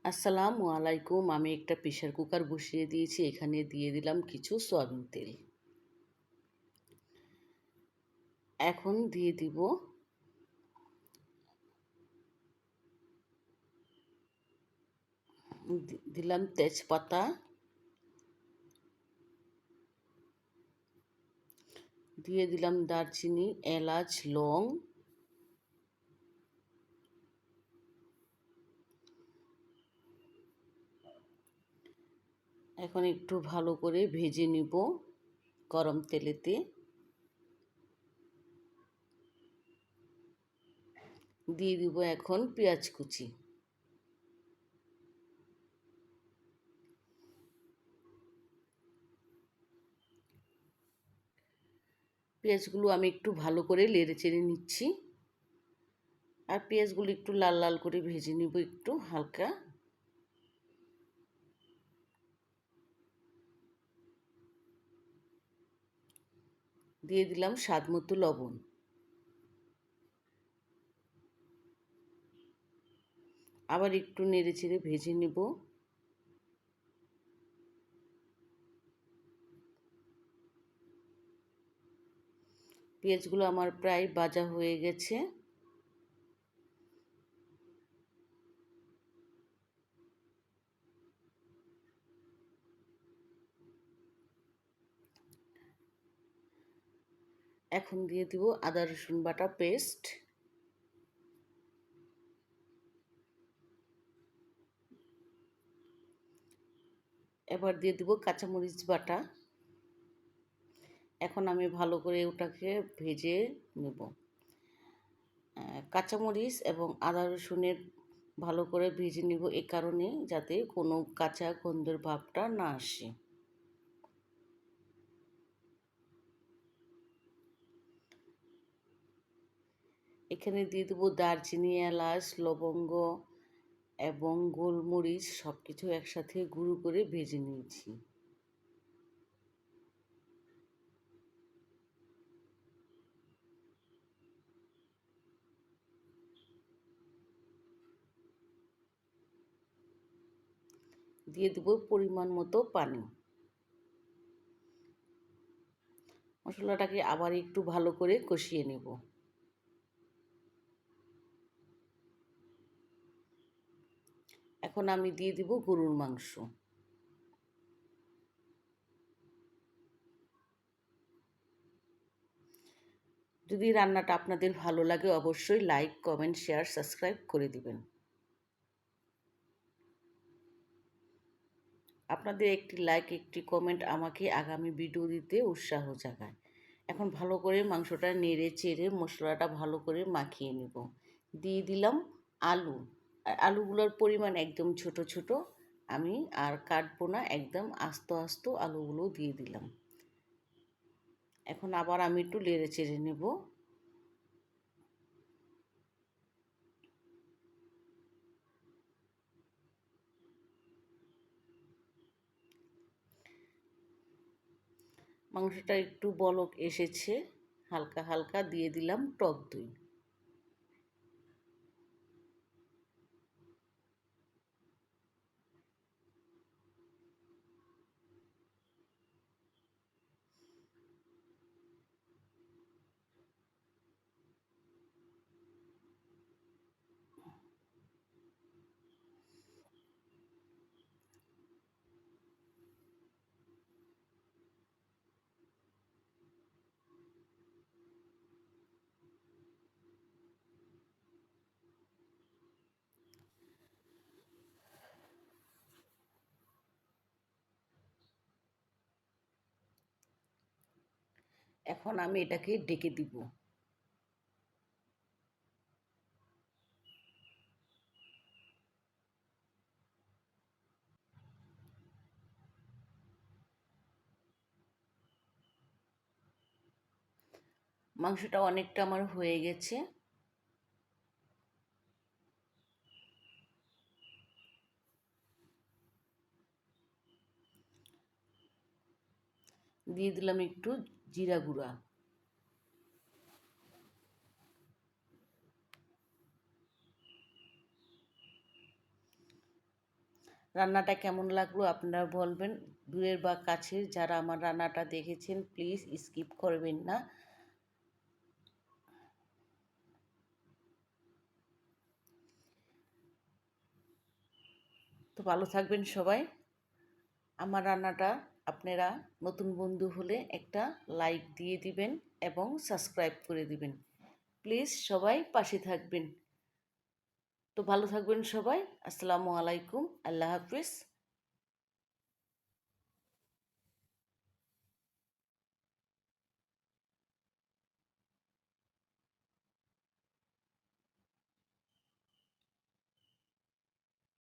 আসসালামু আলাইকুম। আমি একটা প্রেসার কুকার বসিয়ে দিয়েছি। এখানে দিয়ে দিলাম কিছু সয়াবিন তেল। এখন দিয়ে দিব দিলাম তেজপাতা, দিয়ে দিলাম দারচিনি, এলাচ, লং। এখন একটু ভালো করে ভেজে নিব গরম তেলেতে। দিয়ে দিব এখন পেঁয়াজ কুচি। পেঁয়াজগুলো আমি একটু ভালো করে নেড়ে চেড়ে নিচ্ছি। আর পেঁয়াজগুলো একটু লাল লাল করে ভেজে নিব একটু হালকা। দিয়ে দিলাম স্বাদ মতো লবণ। আবার একটু নেড়ে চেড়ে ভেজে নেব। পেঁয়াজগুলো আমার প্রায় ভাজা হয়ে গেছে। এখন দিয়ে দিব আদা রসুন বাটা পেস্ট। এবার দিয়ে দিব কাঁচামরিচ বাটা। এখন আমি ভালো করে ওটাকে ভেজে নেব। কাঁচামরিচ এবং আদা রসুনের ভালো করে ভেজে নেব এই কারণে যাতে কোনো কাঁচা গন্ধের ভাবটা না আসে। এখানে দিয়ে দেবো দারচিনি, এলাচ, লবঙ্গ এবং গোলমরিচ সব কিছু একসাথে গুঁড়ো করে ভেজে নিয়েছি। দিয়ে দেবো পরিমাণ মতো পানি। মশলাটাকে আবার একটু ভালো করে কষিয়ে নেব। এখন আমি দিয়ে দিব গরুর মাংস। যদি রান্নাটা আপনাদের ভালো লাগে অবশ্যই লাইক, কমেন্ট, শেয়ার, সাবস্ক্রাইব করে দিবেন। আপনাদের একটি লাইক, একটি কমেন্ট আমাকে আগামী ভিডিও দিতে উৎসাহ জাগায়। এখন ভালো করে মাংসটা নেড়ে চেড়ে মশলাটা ভালো করে মাখিয়ে নেব। দিয়ে দিলাম আলু। আর আলুগুলোর পরিমাণ একদম ছোট ছোট। আমি আর কাটবো না, একদম আস্ত আস্ত আলুগুলো দিয়ে দিলাম। এখন আবার আমি একটু নেড়ে চেড়ে নেব। মাংসটা একটু বলক এসেছে, হালকা হালকা দিয়ে দিলাম টক দই। এখন আমি এটাকে ডেকে দিব। মাংসটা অনেকটা আমার হয়ে গেছে। দিয়ে দিলাম একটু জিরা গুঁড়া। রান্নাটা কেমন লাগলো আপনারা বলবেন। দূরের বা কাছের যারা আমার রান্নাটা দেখেছেন প্লিজ স্কিপ করবেন না। তো ভালো থাকবেন সবাই। আমার রান্নাটা আপনারা নতুন বন্ধু হলে একটা লাইক দিয়ে দিবেন এবং সাবস্ক্রাইব করে দিবেন। প্লিজ সবাই পাশে থাকবেন। তো ভালো থাকবেন সবাই। আসসালামু আলাইকুম। আল্লাহ হাফিজ।